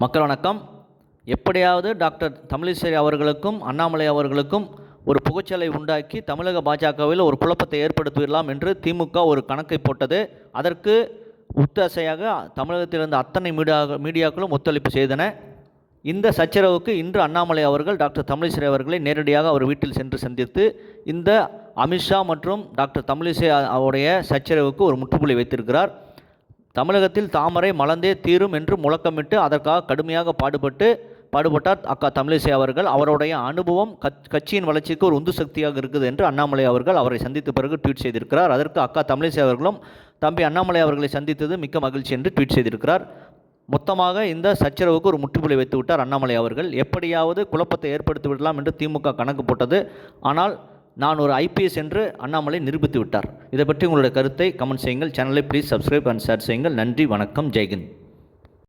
மக்கள் வணக்கம். எப்படியாவது டாக்டர் தமிழிசை அவர்களுக்கும் அண்ணாமலை அவர்களுக்கும் ஒரு புகைச்சலை உண்டாக்கி தமிழக பாஜகவில் ஒரு குழப்பத்தை ஏற்படுத்திவிடலாம் என்று திமுக ஒரு கணக்கை போட்டது. அதற்கு ஒத்தாசையாக தமிழகத்தில் இருந்த அத்தனை மீடியாக்களும் ஒத்துழைப்பு செய்தன. இந்த சச்சரவுக்கு இன்று அண்ணாமலை அவர்கள் டாக்டர் தமிழிசை அவர்களை நேரடியாக அவர் வீட்டில் சென்று சந்தித்து இந்த அமித்ஷா மற்றும் டாக்டர் தமிழிசை அவருடைய சச்சரவுக்கு ஒரு முற்றுப்புள்ளி வைத்திருக்கிறார். தமிழகத்தில் தாமரை மலர்ந்தே தீரும் என்று முழக்கமிட்டு அதற்காக கடுமையாக பாடுபட்டார் அக்கா தமிழிசை அவர்கள். அவருடைய அனுபவம் கட்சியின் வளர்ச்சிக்கு ஒரு உந்து சக்தியாக இருக்குது என்று அண்ணாமலை அவர்கள் அவரை சந்தித்த பிறகு ட்வீட் செய்திருக்கிறார். அதற்கு அக்கா தமிழிசை அவர்களும் தம்பி அண்ணாமலை அவர்களை சந்தித்தது மிக்க மகிழ்ச்சி என்று ட்வீட் செய்திருக்கிறார். மொத்தமாக இந்த சச்சரவுக்கு ஒரு முற்றுப்புள்ளி வைத்து விட்டார் அண்ணாமலை அவர்கள். எப்படியாவது குழப்பத்தை ஏற்படுத்தி விடலாம் என்று திமுக கணக்கு போட்டது. ஆனால் நான் ஒரு ஐபிஎஸ் என்று அண்ணாமலை நிரூபித்து விட்டார். இதை பற்றி உங்களுடைய கருத்தை கமெண்ட் செய்யுங்கள். சேனலை ப்ளீஸ் சப்ஸ்கிரைப் அண்ட் ஷேர் செய்யுங்கள். நன்றி, வணக்கம், ஜெய்ஹிந்த்.